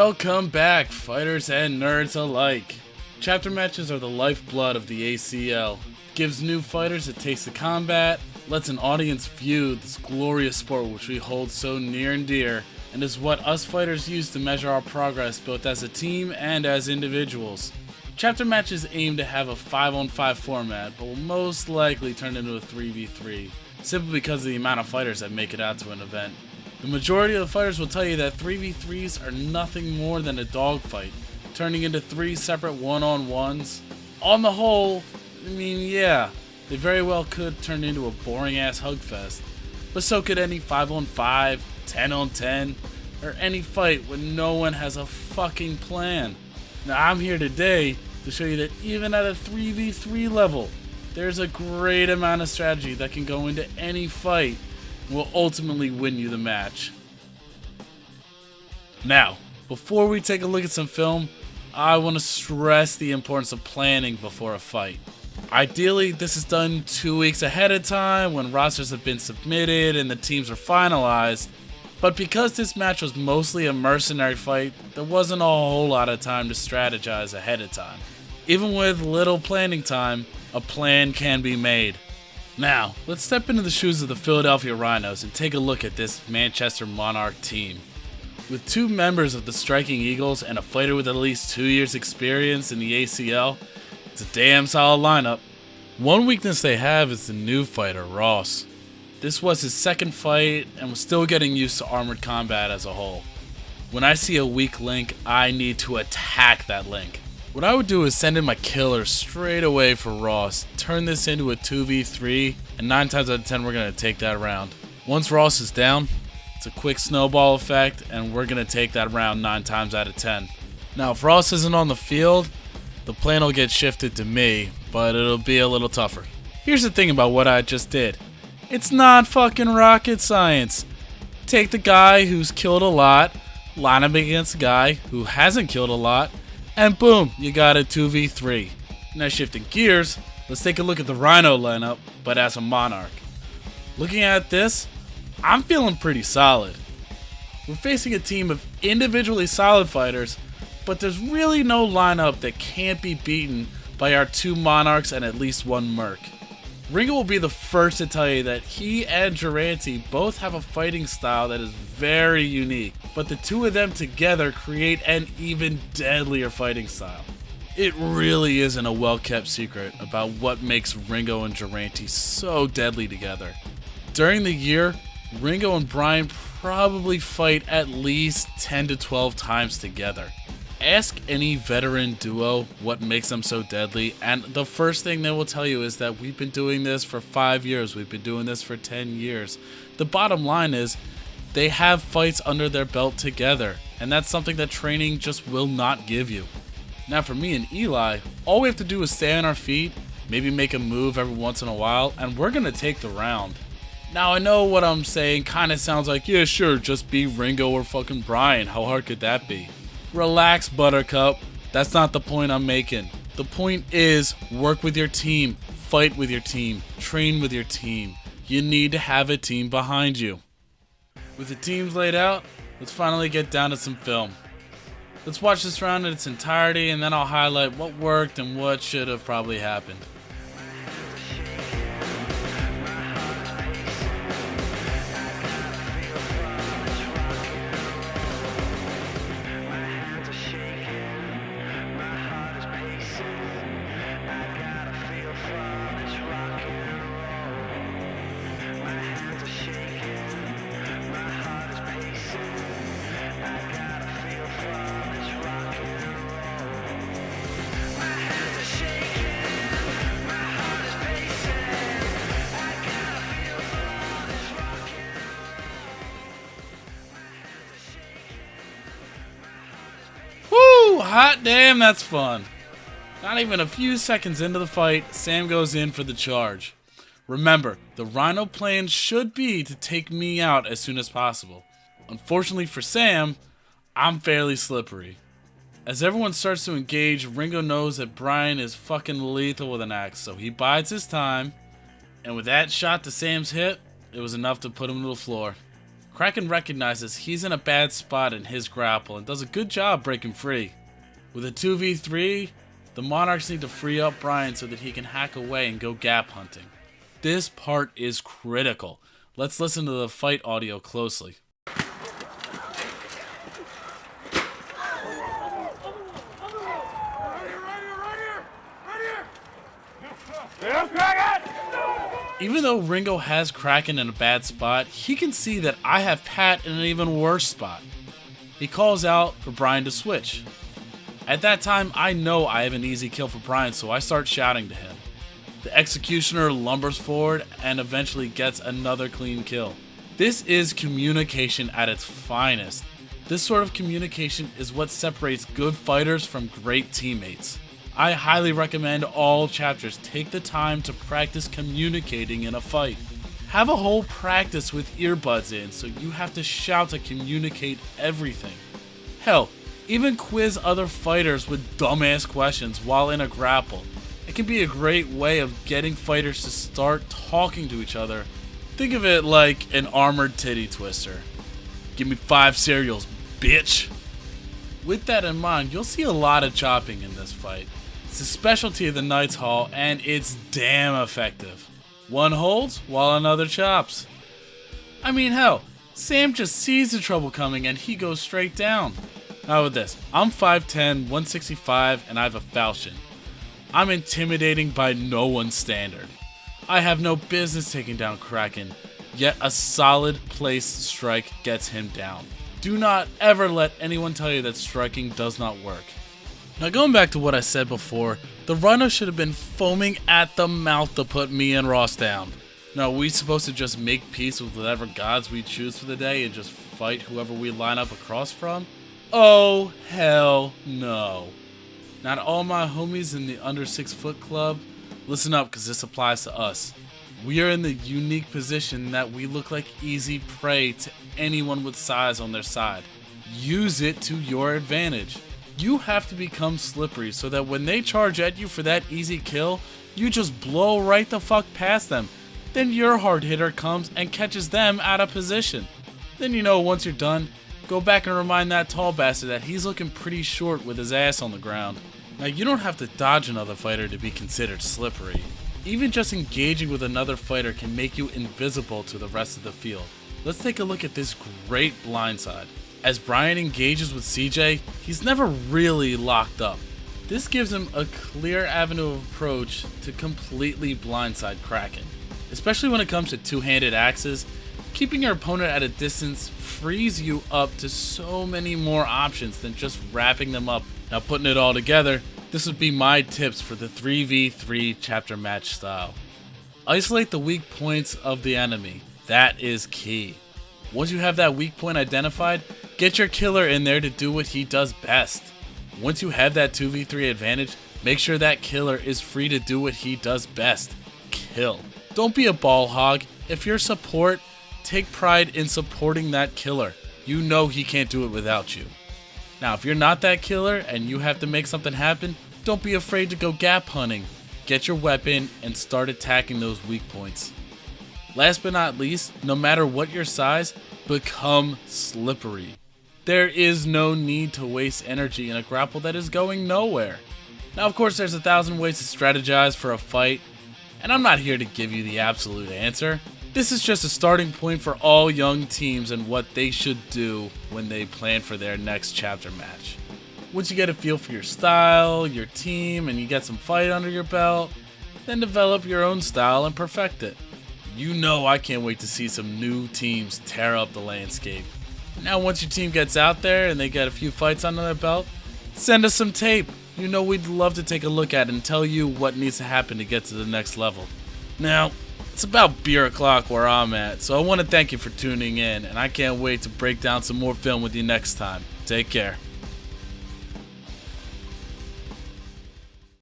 Welcome back, fighters and nerds alike. Chapter matches are the lifeblood of the ACL. Gives new fighters a taste of combat, lets an audience view this glorious sport which we hold so near and dear, and is what us fighters use to measure our progress both as a team and as individuals. Chapter matches aim to have a 5-on-5 format, but will most likely turn into a 3v3, simply because of the amount of fighters that make it out to an event. The majority of the fighters will tell you that 3v3s are nothing more than a dogfight, turning into 3 separate one-on-ones. On the whole, yeah, they very well could turn into a boring-ass hugfest, but so could any 5-on-5, 10-on-10, or any fight when no one has a fucking plan. Now I'm here today to show you that even at a 3v3 level, there's a great amount of strategy that can go into any fight and will ultimately win you the match. Now, before we take a look at some film, I want to stress the importance of planning before a fight. Ideally, this is done 2 weeks ahead of time when rosters have been submitted and the teams are finalized, but because this match was mostly a mercenary fight, there wasn't a whole lot of time to strategize ahead of time. Even with little planning time, a plan can be made. Now, let's step into the shoes of the Philadelphia Rhinos and take a look at this Manchester Monarch team. With 2 members of the Striking Eagles and a fighter with at least 2 years experience in the ACL, it's a damn solid lineup. One weakness they have is the new fighter, Ross. This was his second fight and was still getting used to armored combat as a whole. When I see a weak link, I need to attack that link. What I would do is send in my killer straight away for Ross, turn this into a 2v3, and 9 times out of 10 we're going to take that round. Once Ross is down, it's a quick snowball effect, and we're going to take that round 9 times out of 10. Now if Ross isn't on the field, the plan will get shifted to me, but it'll be a little tougher. Here's the thing about what I just did. It's not fucking rocket science. Take the guy who's killed a lot, line him against a guy who hasn't killed a lot, and boom, you got a 2v3. Now shifting gears, let's take a look at the Rhino lineup, but as a Monarch. Looking at this, I'm feeling pretty solid. We're facing a team of individually solid fighters, but there's really no lineup that can't be beaten by our 2 Monarchs and at least 1 Merc. Ringo will be the first to tell you that he and Durante both have a fighting style that is very unique, but the 2 of them together create an even deadlier fighting style. It really isn't a well-kept secret about what makes Ringo and Durante so deadly together. During the year, Ringo and Brian probably fight at least 10 to 12 times together. Ask any veteran duo what makes them so deadly, and the first thing they will tell you is that we've been doing this for 5 years, we've been doing this for 10 years. The bottom line is, they have fights under their belt together, and that's something that training just will not give you. Now for me and Eli, all we have to do is stay on our feet, maybe make a move every once in a while, and we're gonna take the round. Now I know what I'm saying kinda sounds like, yeah sure, just be Ringo or fucking Brian, how hard could that be? Relax, Buttercup. That's not the point I'm making. The point is, work with your team, fight with your team, train with your team. You need to have a team behind you. With the teams laid out, let's finally get down to some film. Let's watch this round in its entirety, and then I'll highlight what worked and what should have probably happened. Hot damn, that's fun. Not even a few seconds into the fight, Sam goes in for the charge. Remember, the Rhino plan should be to take me out as soon as possible. Unfortunately for Sam, I'm fairly slippery. As everyone starts to engage, Ringo knows that Brian is fucking lethal with an axe, so he bides his time, and with that shot to Sam's hip, it was enough to put him to the floor. Kraken recognizes he's in a bad spot in his grapple and does a good job breaking free. With a 2v3, the Monarchs need to free up Brian so that he can hack away and go gap hunting. This part is critical. Let's listen to the fight audio closely. Even though Ringo has Kraken in a bad spot, he can see that I have Pat in an even worse spot. He calls out for Brian to switch. At that time, I know I have an easy kill for Brian, so I start shouting to him. The Executioner lumbers forward and eventually gets another clean kill. This is communication at its finest. This sort of communication is what separates good fighters from great teammates. I highly recommend all chapters take the time to practice communicating in a fight. Have a whole practice with earbuds in so you have to shout to communicate everything. Hell, even quiz other fighters with dumbass questions while in a grapple. It can be a great way of getting fighters to start talking to each other. Think of it like an armored titty twister. Give me 5 cereals, bitch! With that in mind, you'll see a lot of chopping in this fight. It's a specialty of the Knights Hall, and it's damn effective. One holds while another chops. I mean, hell, Sam just sees the trouble coming and he goes straight down. How about this? I'm 5'10", 165, and I have a falchion. I'm intimidating by no one's standard. I have no business taking down Kraken, yet a solid placed strike gets him down. Do not ever let anyone tell you that striking does not work. Now going back to what I said before, the Rhino should have been foaming at the mouth to put me and Ross down. Now, are we supposed to just make peace with whatever gods we choose for the day and just fight whoever we line up across from? Oh, hell no. Not all my homies in the under 6 foot club, listen up because this applies to us. We are in the unique position that we look like easy prey to anyone with size on their side. Use it to your advantage. You have to become slippery so that when they charge at you for that easy kill, you just blow right the fuck past them. Then your hard hitter comes and catches them out of position. Then you know once you're done, go back and remind that tall bastard that he's looking pretty short with his ass on the ground. Now you don't have to dodge another fighter to be considered slippery. Even just engaging with another fighter can make you invisible to the rest of the field. Let's take a look at this great blindside. As Brian engages with CJ, he's never really locked up. This gives him a clear avenue of approach to completely blindside Kraken. Especially when it comes to two-handed axes, keeping your opponent at a distance frees you up to so many more options than just wrapping them up. Now putting it all together, this would be my tips for the 3v3 chapter match style. Isolate the weak points of the enemy. That is key. Once you have that weak point identified, get your killer in there to do what he does best. Once you have that 2v3 advantage, make sure that killer is free to do what he does best. Kill. Don't be a ball hog. If you're support, take pride in supporting that killer. You know he can't do it without you. Now, if you're not that killer and you have to make something happen, don't be afraid to go gap hunting. Get your weapon and start attacking those weak points. Last but not least, no matter what your size, become slippery. There is no need to waste energy in a grapple that is going nowhere. Now, of course, there's 1,000 ways to strategize for a fight, and I'm not here to give you the absolute answer. This is just a starting point for all young teams and what they should do when they plan for their next chapter match. Once you get a feel for your style, your team, and you get some fight under your belt, then develop your own style and perfect it. You know I can't wait to see some new teams tear up the landscape. Now once your team gets out there and they get a few fights under their belt, send us some tape. You know we'd love to take a look at it and tell you what needs to happen to get to the next level. Now, it's about beer o'clock where I'm at, so I want to thank you for tuning in, and I can't wait to break down some more film with you next time. Take care.